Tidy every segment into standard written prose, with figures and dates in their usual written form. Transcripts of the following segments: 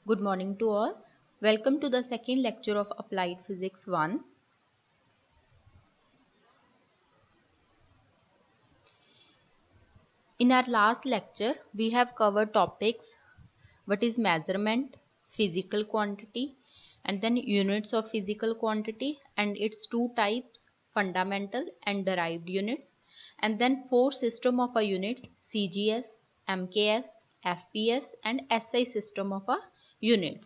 Good morning to all. Welcome to the second lecture of Applied Physics 1. In our last lecture, we have covered topics what is measurement, physical quantity, and then units of physical quantity and its two types, fundamental and derived units, and then four system of a unit, CGS, MKS, FPS, and SI system of a units.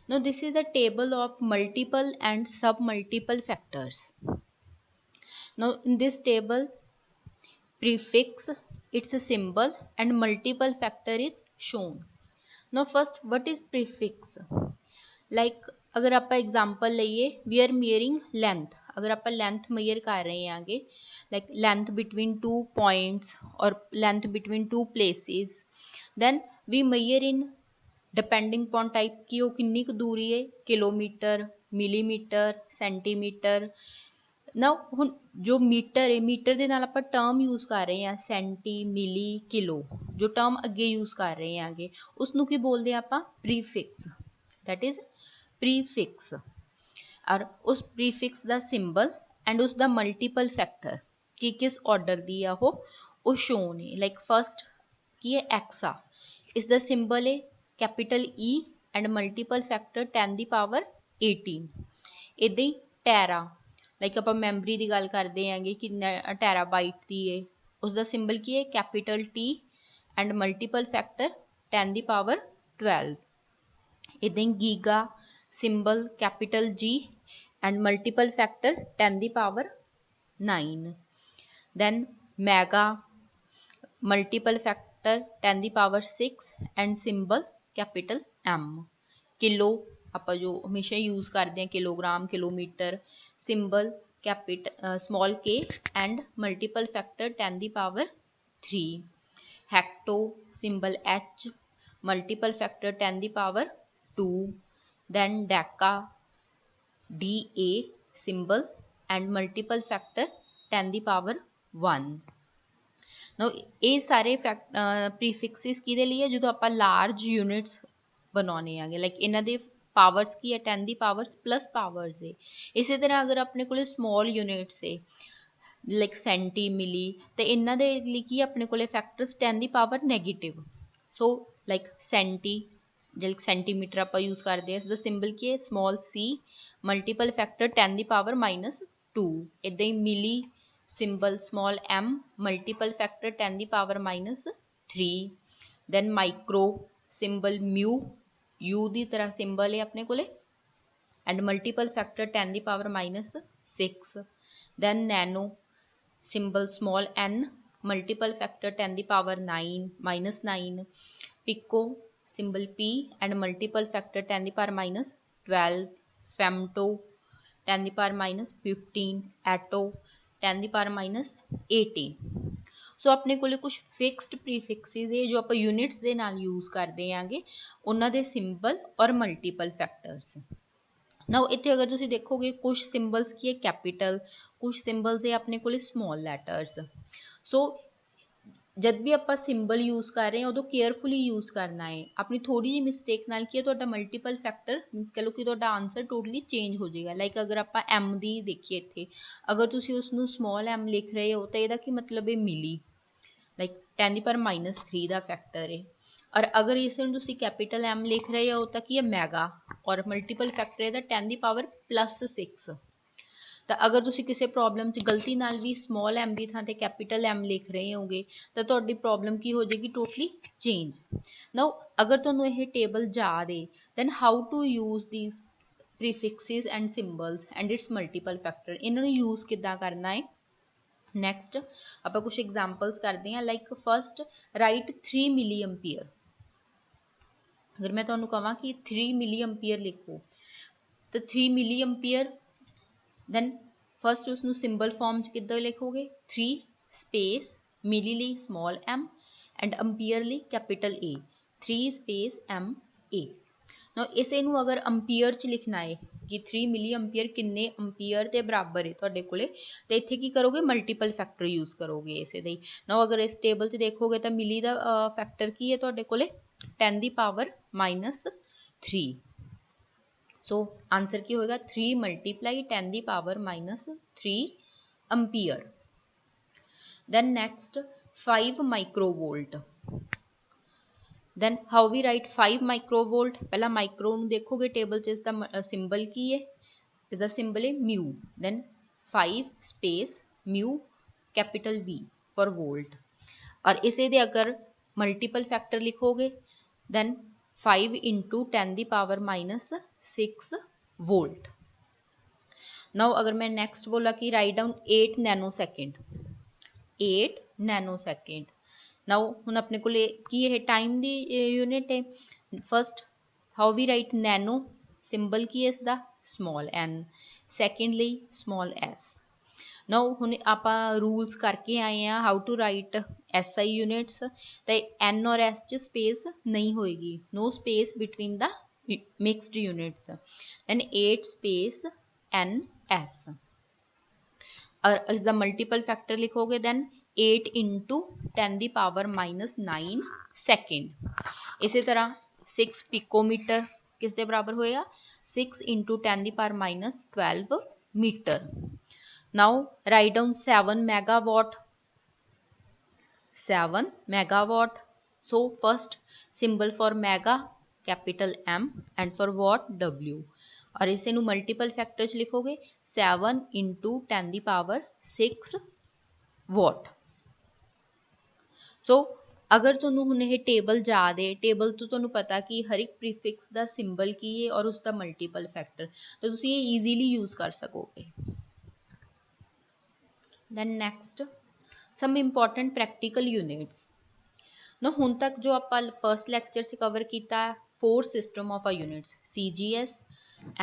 Now this is a table of multiple and submultiple factors. Now in this table, prefix, its a symbol, and multiple factor is shown. Now first, what is prefix? Like अगर आप example लइए, we are measuring length. अगर आप length measure कर रहे हैं आगे, like length between two points or length between two places, then we measure in depending upon type की वो कितनी कुछ दूरी है, किलोमीटर, मिलीमीटर, सेंटीमीटर। ਨਾ ਹੁਣ ਜੋ ਮੀਟਰ ਹੈ, ਮੀਟਰ ਦੇ ਨਾਲ ਆਪਾਂ ਟਰਮ ਯੂਜ਼ ਕਰ ਰਹੇ ਹਾਂ ਸੈਂਟੀ, ਮਿਲੀ, ਕਿਲੋ, ਜੋ ਟਰਮ ਅੱਗੇ ਯੂਜ਼ ਕਰ ਰਹੇ ਹਾਂਗੇ ਉਸ ਨੂੰ ਕੀ ਬੋਲਦੇ ਆ ਆਪਾਂ? ਪ੍ਰੀਫਿਕਸ। That is prefix. ਔਰ ਉਸ ਪ੍ਰੀਫਿਕਸ ਦਾ ਸਿੰਬਲ ਐਂਡ ਉਸ ਦਾ ਮਲਟੀਪਲ ਫੈਕਟਰ ਕਿ ਕਿਸ ਆਰਡਰ ਦੀ ਆ ਉਹ ਸ਼ੋਨ ਹੈ। ਲਾਈਕ ਫਸਟ ਕੀ ਹੈ? ਐਕਸਾ। ਇਸ ਦਾ ਸਿੰਬਲ ਹੈ capital E and multiple factor 10 ਦੀ ਪਾਵਰ 18। इदां ही ਟੈਰਾ, ਲਾਈਕ ਆਪਾਂ ਮੈਮਰੀ ਦੀ ਗੱਲ ਕਰਦੇ ਆਂਗੇ ਕਿ ਟੈਰਾਬਾਈਟ ਦੀ ਹੈ, ਉਸ ਦਾ ਸਿੰਬਲ ਕੀ ਹੈ? Capital T and multiple factor 10 ਦੀ ਪਾਵਰ 12। इदां ही giga, symbol capital G and multiple factor 10 ਦੀ power 9। then mega, multiple factor 10 ਦੀ power 6 and symbol capital M। Kilo ਆਪਾਂ जो हमेशा यूज करते हैं, kilogram, kilometer, symbol small k and multiple factor 10 ਦੀ power 3। Hecto, symbol H, multiple factor 10 ਦੀ power 2। then deca, DA, symbol and multiple factor 10 ਦੀ power 1। No ये सारे प्रीफिक्सिस किहदे लिए जो आप लार्ज यूनिट्स बनाने आगे, लाइक इन्हां दे पावर्स की है 10 ਦੀ पावर्स प्लस पावर्स है। इसी तरह अगर अपने को स्मॉल यूनिट्स है लाइक सेंटी, मिली, तो इन्हां दे लिए की अपने को फैक्टर्स 10 ਦੀ power negative. So like centi, जो सेंटीमीटर आप यूज करते हैं, उसका सिंबल की है स्मॉल c, मल्टीपल फैक्टर 10 ਦੀ पावर -2। इदां ही milli, symbol small m, multiple factor 10 ਦੀ power -3। then micro, symbol mu, u ਦੀ तरह सिंबल है अपने को एंड मल्टीपल फैक्टर 10 ਦੀ power -6। then nano, symbol small n, multiple factor 10 ਦੀ power -9। Pico, symbol p and multiple factor 10 ਦੀ power -12। Femto 10 ਦੀ पावर -15। एटो 10 ਦੀ पावर -18। सो अपने को कुछ फिक्सड प्रीफिक्सिस है जो आप यूनिट्स के नाल यूज करते हैं, उन्होंने सिंबल और मल्टीपल फैक्टर्स। ना इतने अगर तुम देखोगे कुछ सिंबल्स की है कैपिटल, कुछ सिंबल्स है अपने को स्मॉल लैटर्स। सो जब भी आप सिंबल यूज कर रहे हैं उदों केयरफुली यूज करना है। अपनी थोड़ी जी मिसटेक नाल की है मल्टीपल फैक्टर कह लो कि आंसर टोटली चेंज हो जाएगा। लाइक अगर आप एम दी देखिए इतने, अगर तुम उसनों स्मॉल एम लिख रहे हो तो यदा की मतलब है मिली, लाइक 10 ਦੀ पावर -3 का फैक्टर है। और अगर इसे कैपिटल M लिख रहे हो तो की है मैगा, और मल्टीपल फैक्टर है 10 ਦੀ पावर +6। तो अगर तुम किसी प्रॉब्लम से गलती नाल भी स्मॉल m की थां ते कैपिटल M लिख रहे होगे तो तुहाडी प्रॉब्लम की हो जाएगी? Totally change. नाउ अगर तुहानूं यह टेबल याद है then how to use these prefixes and symbols and its multiple factor, इन्होंने यूज किद्दां करना है। नैक्सट आप कुछ एग्जाम्पल्स करते हैं। Like first, write 3 milli ampere. अगर मैं तुहानूं कहां कि 3 मिली एम्पीयर लिखो तो 3 मिली एम्पीयर, दैन फर्स्ट उसनूं सिंबल फॉर्म किद्दां लिखोगे? 3 स्पेस मिली लई स्मॉल m एंड एम्पीयर लई capital A, 3 space m A। ना इसे नूं अगर एम्पीयर च लिखना है कि 3 ਮਿਲੀ ਐਂਪੀਅਰ ਕਿੰਨੇ ਐਂਪੀਅਰ ਦੇ ਬਰਾਬਰ ਹੈ ਤੁਹਾਡੇ ਕੋਲੇ, ਤੇ ਇੱਥੇ ਕੀ ਕਰੋਗੇ ਮਲਟੀਪਲ ਫੈਕਟਰ ਯੂਜ਼ ਕਰੋਗੇ ਇਸੇ ਦੇ। ਨਾਓ ਅਗਰ ਇਸ ਟੇਬਲ 'ਚ ਦੇਖੋਗੇ ਤਾਂ ਮਿਲੀ ਦਾ ਫੈਕਟਰ ਕੀ ਹੈ ਤੁਹਾਡੇ ਕੋਲੇ 10 ਦੀ ਪਾਵਰ -3। ਸੋ ਆਂਸਰ ਕੀ ਹੋਏਗਾ 3 ਮਲਟੀਪਲਾਈ 10 ਦੀ power -3 ampere. then next 5 microvolt। then how we write 5 microvolt? ਪਹਿਲਾਂ ਮਾਈਕਰੋ ਨੂੰ ਦੇਖੋਗੇ ਟੇਬਲ 'ਚ ਇਸਦਾ ਸਿੰਬਲ ਕੀ ਹੈ, ਇਸਦਾ ਸਿੰਬਲ ਹੈ mu. then 5 space mu capital V for volt। और इसे दे अगर मल्टीपल फैक्टर लिखोगे then 5 into 10 ਦੀ पावर -6 वोल्ट। नाउ अगर मैं नेक्स्ट बोला कि write down 8 nanosecond, 8 nanosecond. Now हुण अपने को की है टाइम दी यूनिट है। First how we write nano, symbol की है इसका small n, secondly small s। Now हुण आपां रूल्स करके आए हैं how to write SI units, तो n और s च स्पेस नहीं होएगी, no space between the mixed units. And 8 space n s। और इसका मल्टीपल फैक्टर लिखोगे देन 8 इंटू 10 की पावर -9 सैकेंड। इसी तरह 6 पिकोमीटर किस दे बराबर होएगा 6 इंटू 10 की power -12 metre. Now write down 7 megawatt, 7 megawatt. So first symbol for mega capital M and for watt W। और इसे नू मल्टीपल फैक्टर च लिखोगे 7 इंटू 10 की पावर 6 वॉट। सो अगर तुहानू हुण ये टेबल याद है, टेबल तो तुहानू पता कि हर एक प्रीफिक्स का सिंबल की है और उसका मल्टीपल फैक्टर, तो तुसीं ये ईजीली यूज कर सकोगे। Then next some important practical units. ना हुण तक जो आप फर्स्ट लैक्चर से कवर किया 4 system of a units, CGS,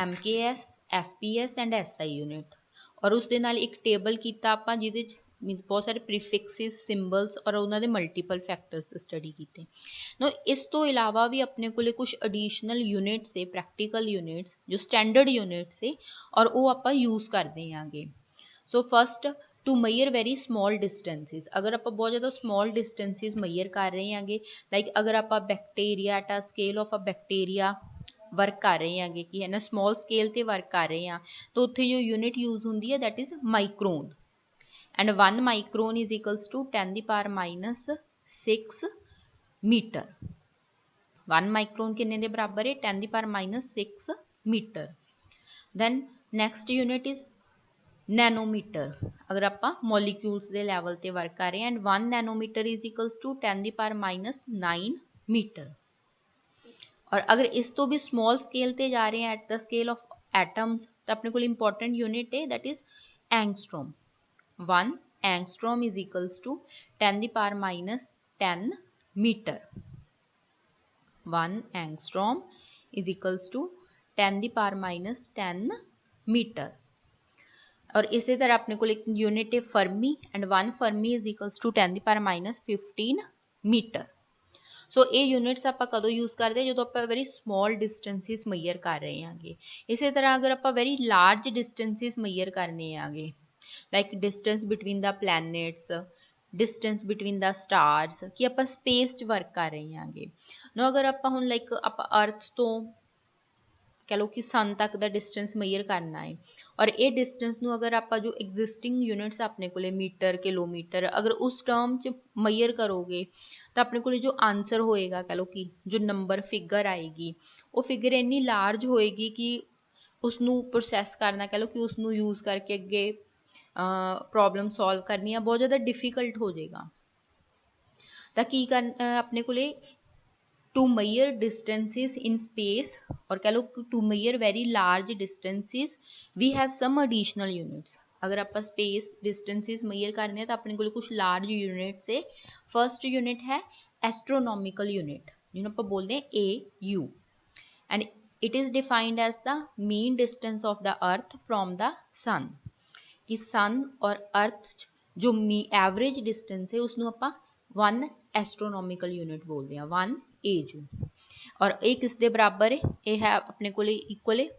MKS, FPS and SI unit. और उस दे नाल एक टेबल किया आप जिहदे मीनस बहुत सारे प्रीफिक्सिस सिंबल्स और उन्होंने मल्टीपल फैक्टर्स स्टडी किए। नो इस तो इलावा भी अपने को कुछ एडिशनल यूनिट्स है, प्रैक्टिकल यूनिट्स जो स्टैंडर्ड यूनिट्स है और वो आप यूज़ करते हैं। So first to measure very small distances, अगर आप बहुत ज़्यादा स्मॉल डिस्टेंसिस मैयर कर रहे हैं, लाइक अगर आप bacteria at a scale of a bacteria work कर रहे हैं कि है ना स्मॉल स्केल पर वर्क कर रहे हैं, तो उत्थे जो यूनिट यूज़ होंगी है that is micron. And 1 micron is equals to 10 की पावर -6 मीटर। 1 माइक्रोन किन्ने दे बराबर है 10 की पावर -6 metre. Then next unit is nanometre, अगर आप मॉलिक्यूल्स के लैवल पर वर्क कर रहे हैं। And 1 nanometre is equals to 10 की पावर -9 मीटर। और अगर इस तो भी स्मॉल स्केल पर जा रहे हैं at the scale of atoms, तो अपने को इंपॉर्टेंट यूनिट है that is angstrom. 1 angstrom is equals to 10 की power -10 metre. 1 angstrom is equals to 10 की पावर -10 मीटर। और इसी तरह अपने को एक यूनिट है fermi, and 1 fermi is equals to 10 की पावर -15 मीटर। सो ये यूनिट्स आप कदों यूज़ करते हैं जो आप वेरी स्मॉल डिस्टेंसिस मैयर कर रहे हैं। इसी तरह अगर आप वेरी लार्ज डिस्टेंसिस मैयर करने हैं, like distance between the planets, distance between the stars, कि आप स्पेस च वर्क कर रहे हैं। नो अगर आप हुण लाइक आप अर्थ तो कह लो कि सन तक का डिस्टेंस मैयर करना है, और ये डिस्टेंस नू अगर आप जो एग्जिस्टिंग यूनिट्स अपने को मीटर किलोमीटर अगर उस टर्म च मैयर करोगे, तो अपने को जो आंसर होएगा कह लो कि जो नंबर फिगर आएगी वो फिगर इन्नी लार्ज होएगी कि उसनू प्रोसैस करना कह लो कि उसनू यूज़ करके अगे प्रॉब्लम सॉल्व करनी है बहुत ज़्यादा डिफिकल्ट हो जाएगा। तो की कर अपने को to measure distances in space, और कह लो to measure very large distances we have some additional units. अगर आप स्पेस डिस्टेंसिस मैयर करने तो अपने को कुछ लार्ज यूनिट से फर्स्ट यूनिट है एस्ट्रोनॉमिकल यूनिट, जिन्होंने आप बोलते हैं AU, and it is defined as the mean distance of the earth from the sun. कि सन और अर्थ जो एवरेज डिस्टेंस है उसनू आप 1 एस्ट्रोनॉमिकल यूनिट बोलते हैं, 1 AU। और ये किस दे बराबर है, ये है अपने को इक्वल है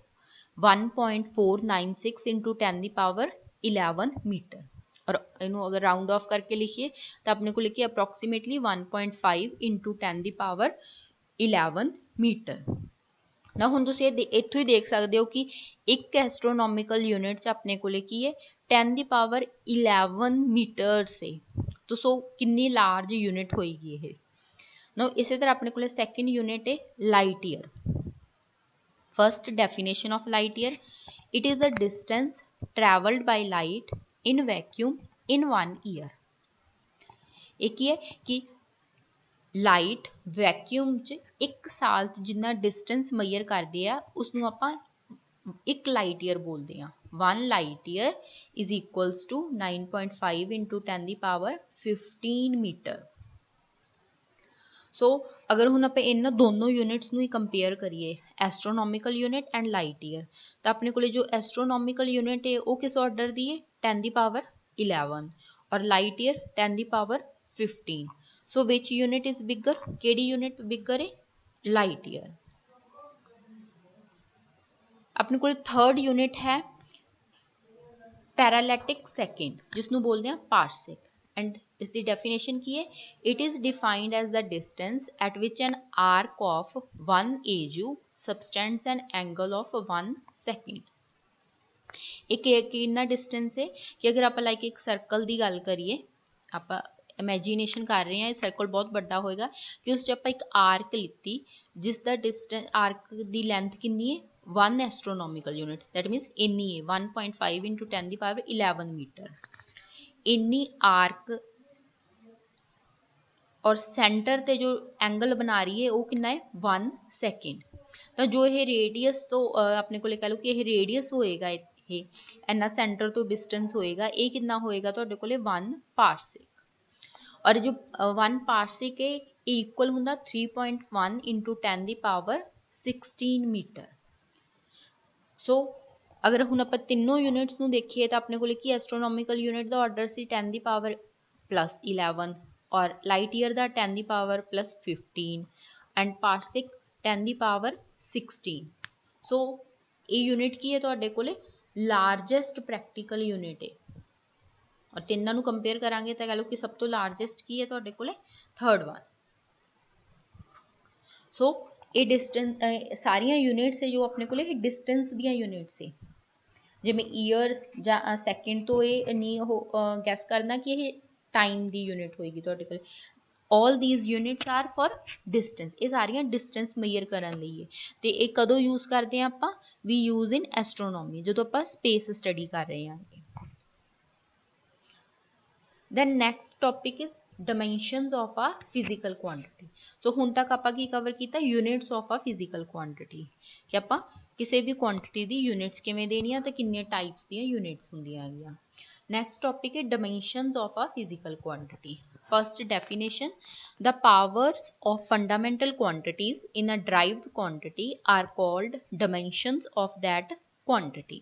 1.496 इंटू 10⁻11 मीटर। और इन्हों अगर राउंड ऑफ करके लिखिए तो अपने को लिखिए अप्रोक्सीमेटली 1.5 इंटू 10⁻11 मीटर। ना हुण तुसीं इत्थों ही देख सकते हो कि एक एस्ट्रोनॉमिकल यूनिट अपने को की है 10⁻11 मीटर से, तो सो कितनी लार्ज यूनिट होएगी ये। ना इसी तरह अपने को सैकेंड यूनिट है light year. First definition of light year, it is the distance travelled by light in vacuum in 1 year. एक ही है कि लाइट वैक्यूम च एक साल जिन्ना डिस्टेंस मेजर करते हैं उसनों आपां एक लाइट ईयर बोलते हैं। 1 light year is equals to 9.5 into 10⁻15 meter. So अगर हुण आपां इन्हां दोनों यूनिट्स नूं ही कंपेयर करिए, astronomical unit and light year, तो अपने को जो एस्ट्रोनॉमिकल यूनिट है वो किस ऑर्डर दी है 10⁻11 और light year 10⁻15। So which unit is bigger, केड़ी यूनिट बिगर है लाइट ईयर। अपने को थर्ड यूनिट है पैरालैटिक सेकेंड, जिसनों बोलते हैं पार्सेक। एंड इसकी डेफिनेशन की है, it is defined as the distance at which an arc of 1 AU subtends an angle of 1 second. एक कितना डिस्टेंस है कि अगर आप लाइक एक सर्कल की गल करिए, आप इमेजीनेशन कर रहे हैं सर्कल बहुत बड़ा होएगा कि उस आप एक आर्क लिती जिसका डिस्टेंस आर्क की लेंथ कितनी है 1 एस्ट्रोनॉमिकल यूनिट, दैट मीनस इन्नी है 1.5 इंटू 10⁻11 मीटर। इन्नी आर्क और सेंटर ते जो एंगल बना रही है वो कितना है 1 सेकेंड। तो जो ये रेडियस तो अपने को कह लो कि ये रेडियस होएगा ये इन्ना सेंटर तो डिस्टेंस होएगा ये कितना होएगा तो 1 पार्सेक। और जो 1 पार्सेक है इक्वल होंदा 3.1 इंटू 10⁻16 मीटर। सो अगर हुण आप तीनों यूनिट्स नूं देखिए तो अपने को कि एस्ट्रोनॉमिकल यूनिट का ऑर्डर से 10⁻+11 और लाइट ईयर का 10⁻+15 एंड पार्सेक 10⁻16। सो ये यूनिट की है तुहाडे कोले लार्जेस्ट प्रैक्टिकल यूनिट है। और तिन्नां नूं कंपेयर करांगे तो कह लो कि सब तो लार्जेस्ट की है तुहाडे कोले थर्ड वन। सो ये डिस्टेंस सारिया यूनिट्स है जो अपने को डिस्टेंस दियां यूनिट्स है, जिमें ईयर या सैकेंड तो ये नहीं हो गैस करना कि ये टाइम की यूनिट होएगी तुहाडे कोल। All these units are for distance, ये सारिया डिस्टेंस मेजर करने लई है। तो ये कदों यूज करते हैं आपां, वी यूज इन एस्ट्रोनॉमी जो आपां स्पेस स्टडी कर रहे हैं। Then next topic is dimensions of a physical quantity. So ਹੁਣ तक ਆਪਾਂ ਕੀ कवर ਕੀਤਾ units of a physical quantity कि ਆਪਾਂ ਕਿਸੇ भी quantity ਦੀ units ਕਿਵੇਂ ਦੇਣੀਆਂ ਤੇ ਕਿੰਨੇ types ਦੀਆਂ units ਹੁੰਦੀਆਂ ਹੈਗੀਆਂ। Next topic is dimensions of a physical quantity. First definition, the powers of fundamental quantities in a derived quantity are called dimensions of that quantity.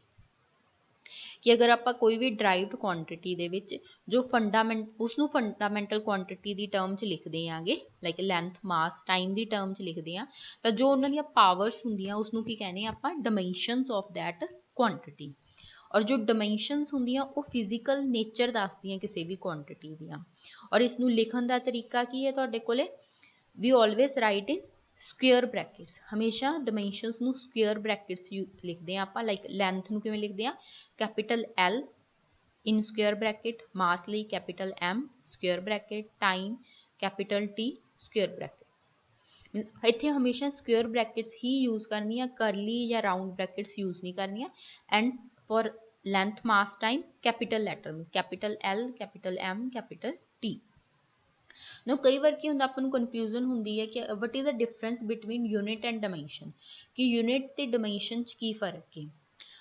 कि अगर आप कोई भी ड्राइव्ड क्वांटिटी दे विच जो फंडामेंटल क्वांटिटी की टर्म च लिखते हैं लाइक लेंथ मास टाइम की टर्म च लिखते हैं तो जो उन्होंने पावर्स होंगे उसनों की कहने आप डायमेंशनस ऑफ दैट क्वांटिटी। और जो डायमेंशनस होंगे वो फिजिकल नेचर दसदी हैं किसी भी क्वांटिटी दियाँ। और इसनों लिखण का तरीका की है तुहाडे कोले, we always write in square brackets, हमेशा डायमेंशनस नूं स्क्वेयर ब्रैकेट्स लिखते हैं आप। लाइक लेंथ नूं किवें लिखते हैं capital L in square bracket, mass लई capital M square bracket, time capital T square bracket. इत्थे हमेशा स्क्वेयर ब्रैकेट्स ही यूज करनी है, करली या राउंड ब्रैकेट्स यूज नहीं करनी। And for length mass time capital letter में capital L capital M capital T। No कई बार की अपन को कन्फ्यूजन होंगी है कि what is the difference between unit and dimension, कि यूनिट ते डायमेंशन की फर्क है।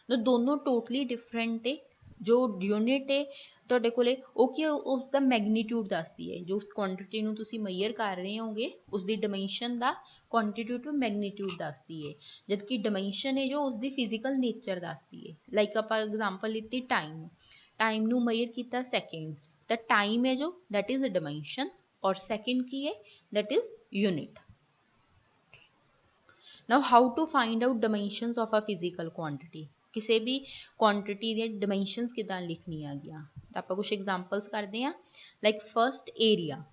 नो दोनों टोटली डिफरेंट है। जो यूनिट है तुहाडे कोले ਉਹ ਕੀ उसका मैगनीट्यूड दसदी है, जो उस क्वांटिटी ਨੂੰ ਤੁਸੀਂ मेजर कर रहे होगे उसकी डायमेंशन का क्वांटिट्यूटिव मैगनीट्यूड दसदी है, जबकि डायमेंशन है जो उसकी फिजिकल नेचर दसदी है। लाइक आप एग्जांपल लीती टाइम, टाइम ਨੂੰ मेजर किया सैकेंड, तो टाइम है जो दैट इज डायमेंशन और सैकेंड की है that is unit. Now how to find out dimensions of a physical quantity, किसी भी क्वांटिटी दी डायमेंशनस किदां लिखनियां गया, तो आप कुछ एग्जांपल्स करते हैं। लाइक फर्स्ट एरिया,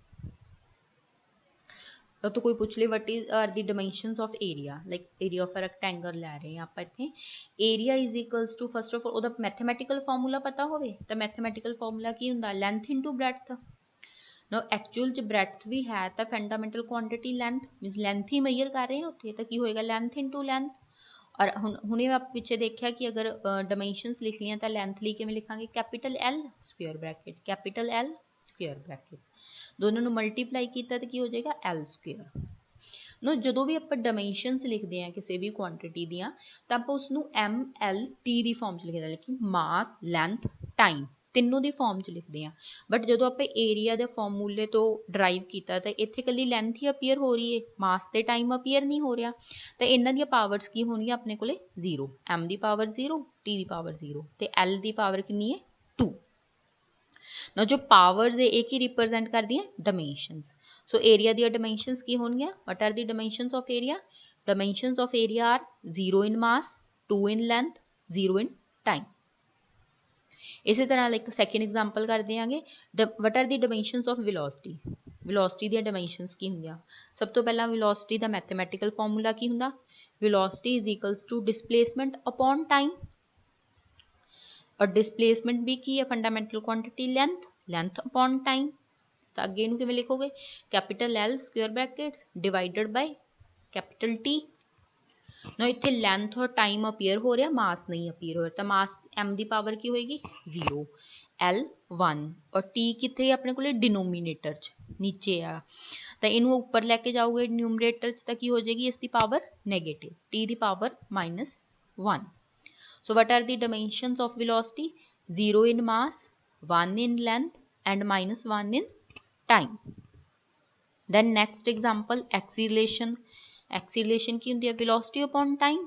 तो कोई पूछ ले what is are the dimensions of area, like area of a rectangle लै रहे हैं आप इत्थे, area is equals to first of all ओदा मैथमेटिकल फॉर्मूला पता होवे, तो मैथमेटिकल फॉर्मूला की हुंदा length into breadth. No actual च ब्रेडथ भी है तो fundamental quantity length means length ही मेजर कर रहे हैं उत्थे, तो की होएगा लेंथ इनटू लेंथ। और हुणे आप पिछे देखा कि अगर डायमेंशनस लिखनी तो लेंथ ली किवें लिखांगे, capital L square bracket, capital L square bracket, दोनों मल्टीप्लाई किया तो की हो जाएगा एल स्क्वेयर। नो जो भी आप डायमेंशनस लिखते हैं किसी भी क्वांटिटी दियाँ तो आप उसनू एम एल टी की फॉर्म च लिखते हैं, लेकिन मास लेंथ टाइम तीनों की फॉर्म च लिखते हैं। बट जो आप एरिया के फॉर्मूले तो डराइव किया तो इतने कली लेंथ ही अपीयर हो रही है, मास से टाइम अपीयर नहीं हो रहा, तो इन्हों दी पावर्स की होनी अपने को जीरो, एम की पावर जीरो, टी की पावर जीरो, तो एल की पावर कितनी है 2। ना जो पावर्स है एक ही रिप्रजेंट कर दी डायमेंशनस। सो एरिया दी डायमेंशनस की होंगी, what are the dimensions of area, dimensions of area are 0 in mass, 2 in length, 0 in time. इसी तरह लाइक सैकेंड एग्जाम्पल कर देंगे, what are the dimensions of velocity, velocity दी डायमेंशनस की होंगी। सब तो पहला वेलोसिटी का मैथमेटिकल फॉर्मूला की होंगे, velocity is equals to displacement upon time, और डिस्प्लेसमेंट भी की है fundamental quantity length, length upon time. तो अगे इनू किवें लिखोगे, capital L square bracket divided by capital T. ना इत्थे लेंथ और टाइम अपीयर हो रहा, मास नहीं अपीयर हो रहा, तो मास एम की पावर की होएगी 0, एल 1 और टी कितने अपने को डिनोमीनेटर च नीचे आ, तो इनू ऊपर लैके जाओगे न्यूमरेटर तो की हो जाएगी इसकी पावर नेगेटिव, टी की power -1। So what are the dimensions of velocity? 0 in mass, 1 in length and -1 in time. Then next example, acceleration. Acceleration की होती है velocity upon time.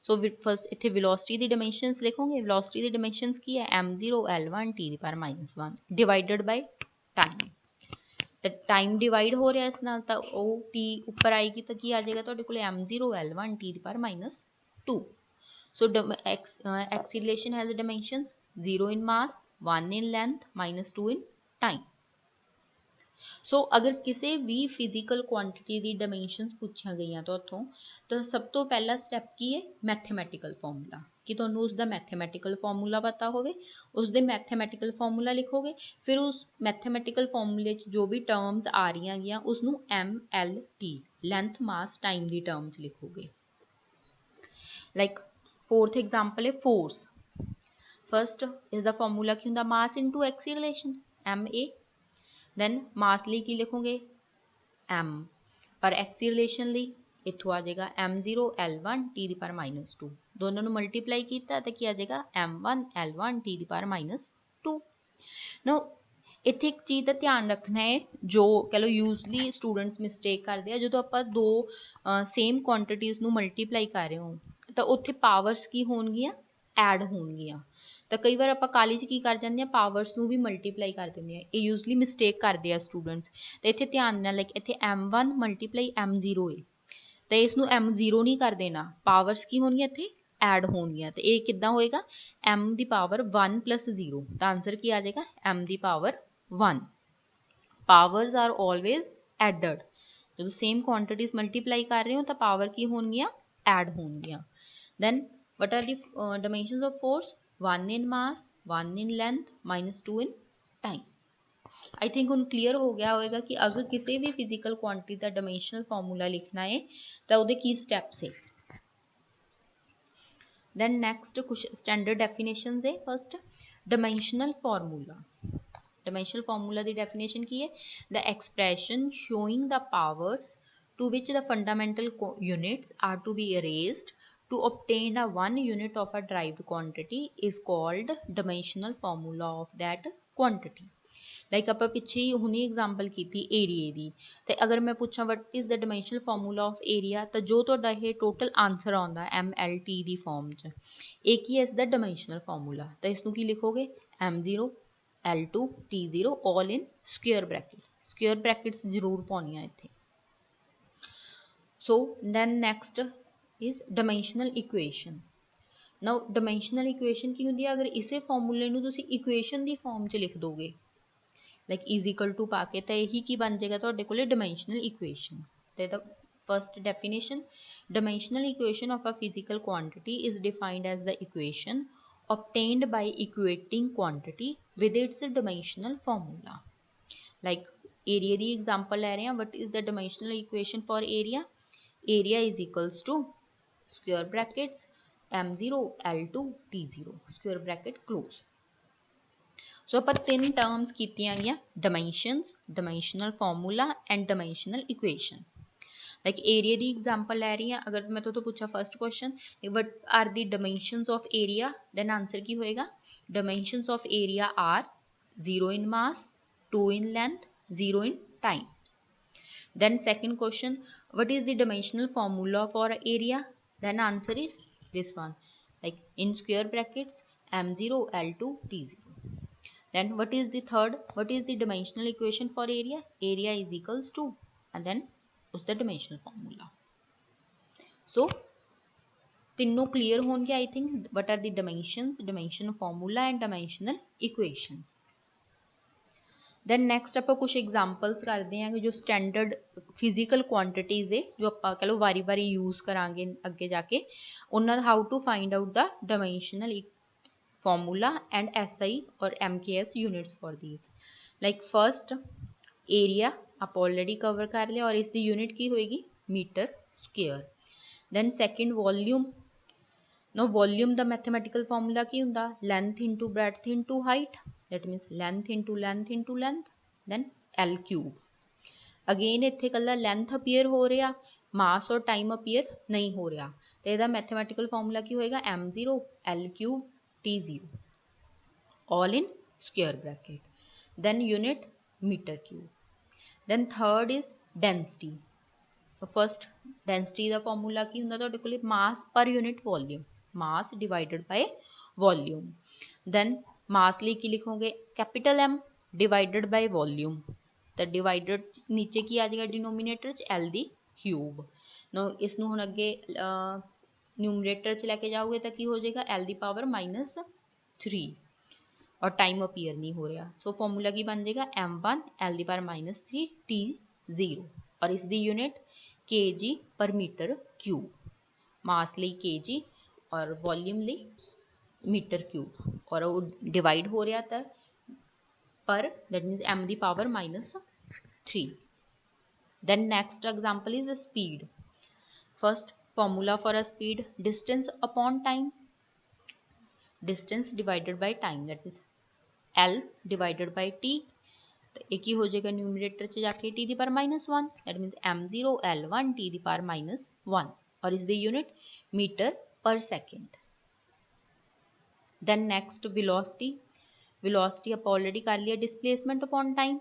So first इतने velocity दी dimensions लिखोगे, velocity दी dimensions की है m0 l1 t की power -1 divided by time. तो time divide हो रहा है इस नाल, तो वो t ऊपर आएगी तो की आ जाएगा तुहाडे कोल m0 l1 t की power -2। So acceleration has a dimensions 0 in mass, 1 in length, -2 in time. So अगर किसी भी फिजिकल क्वांटिटी की डायमेंशनस पूछा गई तो उतों, तो सब तो पहला स्टैप की है मैथमेटिकल फॉर्मूला, कि तुहानू उसका मैथमेटिकल फॉर्मूला पता होवे, उसके मैथमेटिकल फॉर्मूला लिखोगे, फिर उस मैथमेटिकल फॉर्मूले जो भी टर्म्स आ रही गई उसनू M L T length mass time की टर्म्स लिखोगे। लाइक फोर्थ एग्जाम्पल है force. First is the formula की होंगे mass into acceleration M A, then mass ली की लिखोगे एम, पर एक्सीलरेशन ली इतों आ जाएगा m0 l1 t की पावर -2, दोनों मल्टीप्लाई किया तो क्या आ जाएगा m1 l1 t की पावर -2। नो इत्थे एक चीज़ का ध्यान रखना है जो कह लो यूजली स्टूडेंट्स मिसटेक करते हैं, जो आप दो सेम क्वांटिटीज़ नू मल्टीप्लाई कर रहे हो तो उत्थे पावर्स की होणगियां ऐड होणगियां, तो कई बार आप काली च की कर जाते हैं पावर्स नू भी मल्टीप्लाई कर देंगे, ये यूजली मिसटेक करते हैं स्टूडेंट्स। तो इत्थे ध्यान देना, लाइक इत्थे m1 मल्टीप्लाई m0 है तो इसनू m0 नहीं कर देना, पावर्स की होणगियां इत्थे ऐड होणगियां, तो ये किद्दां होएगा m की पावर 1 + 0, तो आंसर की आ जाएगा m की power 1। Powers are always added, जब सेम क्वांटिटीज मल्टीप्लाई कर रहे हो तो पावर की होणगियां ऐड होणगियां। Then what are the dimensions of force, 1 in mass, 1 in length, -2 in time। I think हुण क्लीयर हो गया होगा कि अगर किसी भी फिजिकल क्वांटिटी का डायमेंशनल फॉर्मूला लिखना है तो वो की स्टैप्स है। देन नेक्स्ट कुछ स्टैंडर्ड डेफिनेशन है। First dimensional formula, dimensional formula की डेफिनेशन की है, the expression showing the powers to which the fundamental units are to be raised to obtain a 1 unit of a derived quantity is called dimensional formula of that quantity। Like आप पिछे ही हुणे example की थी एरिए की, तो अगर मैं पूछा what is the dimensional formula of area, तो जो तुहाडा ये टोटल आंसर आता MLT की फॉर्म च, एक ही है इसका डायमेंशनल फॉर्मूला, तो इसनू की लिखोगे m0 l2 t0 all in square bracket, square brackets जरूर पाउणियां इत्थे। So then next is dimensional equation. Now dimensional equation ਕੀ ਹੁੰਦੀ ਹੈ, ਅਗਰ ਇਸੇ ਫਾਰਮੂਲੇ ਨੂੰ ਤੁਸੀਂ ਇਕੁਏਸ਼ਨ ਦੀ ਫਾਰਮ 'ਚ ਲਿਖ ਦੋਗੇ ਲਾਈਕ ਇਜ਼ ਇਕੁਅਲ ਟੂ ਪਾ ਕੇ, ਤਾਂ ਇਹੀ ਕੀ ਬਣ ਜਾਏਗਾ ਤੁਹਾਡੇ ਕੋਲ ਡਾਇਮੈਂਸ਼ਨਲ ਇਕੁਏਸ਼ਨ। ਤੇ ਇਹਦਾ first definition, dimensional equation of a physical quantity is defined as the equation obtained by equating quantity with its dimensional formula। like area the example ਲੈ ਰਹੇ ਹਾਂ, what is the dimensional equation for area? Area is equals to square brackets m0 l2 t0 square bracket close। ਸੋ ਆਪਾਂ ਤਿੰਨ terms ਕੀਤੀਆਂ ਗਈਆਂ, dimensions, dimensional formula and dimensional equation। Like area ਦੀ example ਲੈ ਰਹੀ ਹਾਂ, ਅਗਰ ਮੈਂ ਤੋਂ ਪੁੱਛਾਂ first question what are the dimensions of area, then answer ਕੀ ਹੋਏਗਾ? Dimensions of area are 0 in mass, 2 in length, 0 in time। then second question, what is the dimensional formula for area? then answer is this one, like in square brackets m0 l2 t0। then what is the third, what is the dimensional equation for area? area is equals to and then उसका dimensional formula। so तीनों clear होंगे I think, what are the dimensions, dimensional formula and dimensional equation। then next ਆਪਾਂ कुछ examples ਕਰਦੇ ਹਾਂ जो standard physical quantities है जो ਆਪਾਂ कह लो वारी वारी use करांगे ਅੱਗੇ ਜਾ ਕੇ, ਉਹਨਾਂ ਦਾ how to find out the dimensional formula and SI और MKS units for these। like first area आप ऑलरेडी कवर कर लिया और इसकी यूनिट की होएगी metre square. Then second volume, no volume का मैथेमैटिकल फॉर्मूला की हुंदा length into breadth into height, that means length into length into length, then L cube. Again इत्थे कल्ला लेंथ अपीयर हो रहा, मास और टाइम अपीयर नहीं हो रहा, तो यदा मैथेमैटिकल फॉर्मूला की होएगा m0 l cube t0 all in square bracket, then unit metre cube. then third is density। so first density ਦਾ formula ਕੀ ਹੁੰਦਾ ਤੁਹਾਡੇ ਕੋਲ? mass per unit volume, mass divided by volume। then mass ਲਈ ਕੀ ਲਿਖੋਗੇ? capital M divided by volume, ਤਾਂ divided ਨੀਚੇ ਕੀ ਆ ਜਾਏਗਾ denominator ਚ L ਦੀ cube। no ਇਸ ਨੂੰ ਹੁਣ ਅੱਗੇ numerator ਚ ਲੈ ਕੇ ਜਾਓਗੇ ਤਾਂ ਕੀ ਹੋ ਜਾਏਗਾ? L ਦੀ power -3 और टाइम अपीयर नहीं हो रहा, सो फॉर्मूला की बन जाएगा m1 l the power -3 t0 और इसकी यूनिट kg पर मीटर क्यूब, मास ਲਈ kg और वॉल्यूम ਲਈ मीटर क्यूब, और वो डिवाइड हो रहा था पर, that मीनस m the power -3। then next example is speed। first formula for a speed, distance upon time, distance divided by time, that is L divided by T, तो एक ही हो जाएगा न्यूमरेटर से जाके T दी power -1, that means m0 L1 T दी power -1 और इसकी unit metre per second. Then next velocity, velocity आप ऑलरेडी कर लिया डिस्प्लेसमेंट अपॉन टाइम,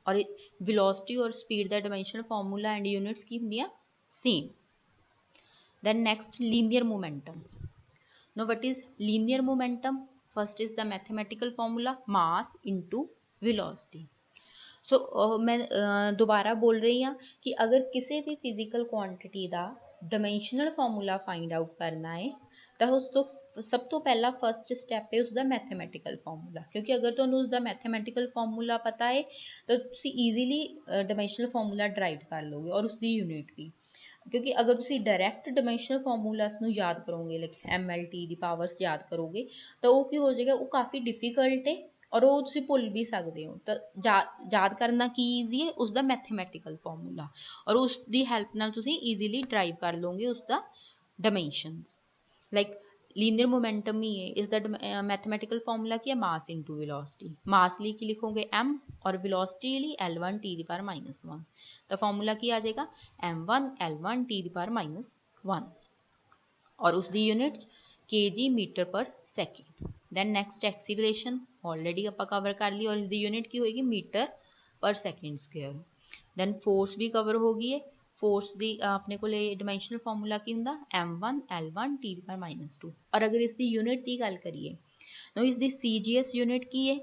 और वेलोसिटी और स्पीड का डायमेंशनल फॉर्मूला एंड यूनिट्स की होंगी same. Then next linear momentum. No what is linear momentum? First is the mathematical formula mass into velocity. So मैं दोबारा बोल रही हाँ कि अगर किसी भी फिजिकल क्वांटिटी का डायमेंशनल फॉर्मूला फाइंड आउट करना है तो उस तो सब तो पहला फर्स्ट स्टैप है उसका मैथमेटिकल फॉर्मूला, क्योंकि अगर तुहानू उसका मैथमेटिकल फॉर्मूला पता है तो तुसी ईजीली डायमेंशनल फॉर्मूला ड्राइव कर लोगे और उसकी यूनिट भी, क्योंकि अगर तुम डायरैक्ट डायमेंशनल फॉर्मूलास नू याद करोगे लाइक MLT दी पावर्स याद करोगे तो वो की हो जाएगा, वो काफ़ी डिफिकल्ट है और वो तुम भुल भी सकते हो। तो याद करना की ईजी है उसका मैथमेटिकल फॉर्मूला, और उसकी हैल्प नाल तुसीं ईजीली ड्राइव कर लोगे उसका डायमेंशन। लाइक लीनियर मोमेंटम ही है, इसका मैथमेटिकल फॉर्मूला क्या है? मास इंटू वेलोसिटी। मास लिए की लिखोगे m और वेलोसिटी लिए L1 T दी पावर -1, तो फॉर्मूला की आ जाएगा m1 L1 T दी पावर -1 और उसकी unit kg metre per second. Then next acceleration already आप कवर कर ली और इसकी यूनिट की होगी metre per second square. Then force भी कवर हो गई है, फोर्स की अपने को डायमेंशनल फॉर्मूला की होंगे m1 L1 T दी पावर -2, और अगर इसकी यूनिट की गल करिए तो इसकी CGS यूनिट की है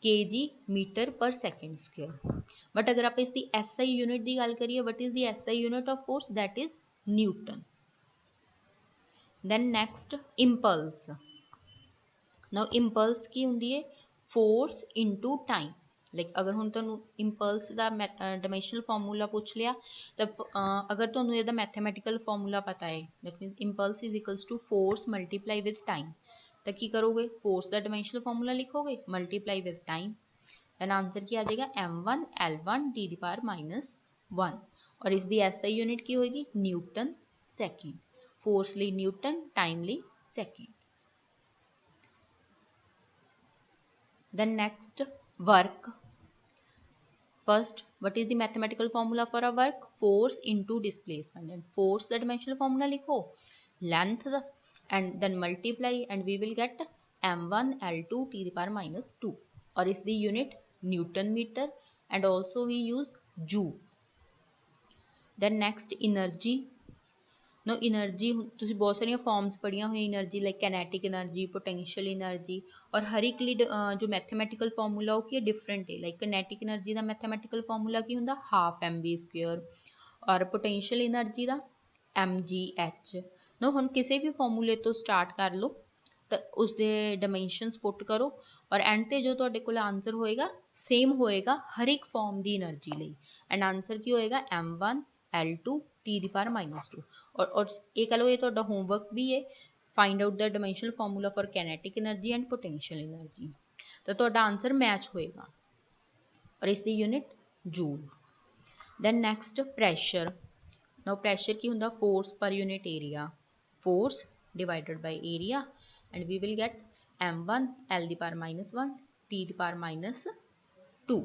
kg metre per second square. But अगर आप इसकी SI यूनिट की गल करिए, what is the SI unit of force? That is Newton. then next impulse. now impulse ਕੀ ਹੁੰਦੀ ਹੈ force into time ਲਾਈਕ ਅਗਰ ਹੁਣ ਤੁਹਾਨੂੰ impulse ਦਾ ਡਾਇਮੈਂਸ਼ਨਲ ਫਾਰਮੂਲਾ ਪੁੱਛ ਲਿਆ ਤਾਂ ਅਗਰ ਤੁਹਾਨੂੰ ਇਹਦਾ ਮੈਥਮੈਟੀਕਲ ਫਾਰਮੂਲਾ ਪਤਾ ਹੈ that means impulse is equals to force multiply with time ਤਾਂ ਕੀ ਕਰੋਗੇ force ਦਾ ਡਾਇਮੈਂਸ਼ਨਲ ਫਾਰਮੂਲਾ ਲਿਖੋਗੇ multiply with time then answer ਕੀ ਆ ਜਾਏਗਾ m1 l1 t ਦੀ ਪਾਵਰ -1 और इसकी SI यूनिट की होगी न्यूटन सेकेंड फोर्स ਲਈ न्यूटन टाइम ਲਈ second then next work first what is the mathematical formula for a work force into displacement and force the dimensional formula लिखो length and then multiply and we will get m1 l2 t the power -2 और इसकी unit newton meter and also we use joule then next energy now energy तुसी बहुत सारिया forms पढ़िया हुई energy like kinetic energy potential energy और हर एक जो मैथमेटिकल फॉर्मूला वो की डिफरेंट है लाइक कैनेटिक एनर्जी का मैथमेटिकल फॉर्मूला की होंगे हाफ mv² और पोटेंशियल एनर्जी का mgh नो हम किसी भी फॉर्मूले तो स्टार्ट कर लो तो उसके डायमेंशनस पुट करो और एंड ते जो तुहाडे कोल आंसर होएगा सेम होएगा हर एक फॉर्म की एनर्जी ਲਈ एंड आंसर की होएगा m1 l2 t ਦੀ ਪਾਵਰ -2 और ये कह लो ये तो होमवर्क भी है find out the dimensional formula for kinetic energy and potential energy तो ਤੁਹਾਡਾ आंसर मैच होएगा और इसकी unit joule then next pressure now pressure की होंगे force per unit area force divided by area and we will get m1 l the power -1 t the power -2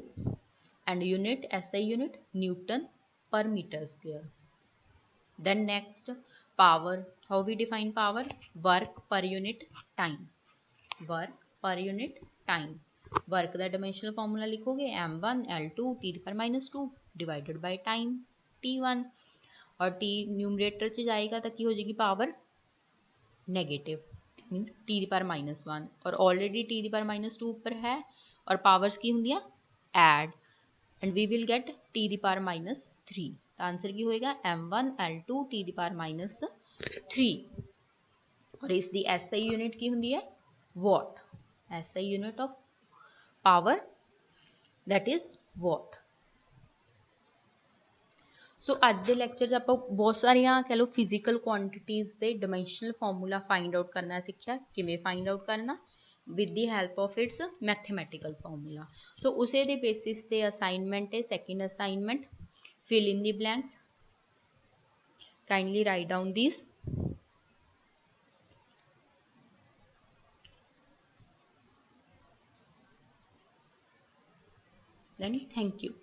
and unit SI unit Newton per meter square then next power how we define power work per unit time work per unit time work का dimensional formula लिखोगे m1 l2 t की power -2 divided by time t1 और t numerator से जाएगा तो की हो जाएगी पावर नेगेटिव मीन्स t की पावर -1 और ऑलरेडी t की पावर -2 ऊपर है और पावर्स की होंगी add and we will get t की पावर -3 आंसर की होएगा m1 l2 t की पावर -3 और इसकी SI यूनिट की होंगी है what SI unit of power that is watt so अज के लैक्चर च आप बहुत सारिया कह लो फिजिकल क्वांटिटीज़ के डायमेंशनल फॉर्मूला फाइंड आउट करना सीखा किमें फाइंड आउट करना with the help of its mathematical formula so उसे दे बेसिस पे असाइनमेंट है second assignment fill in the blanks kindly write down these then thank you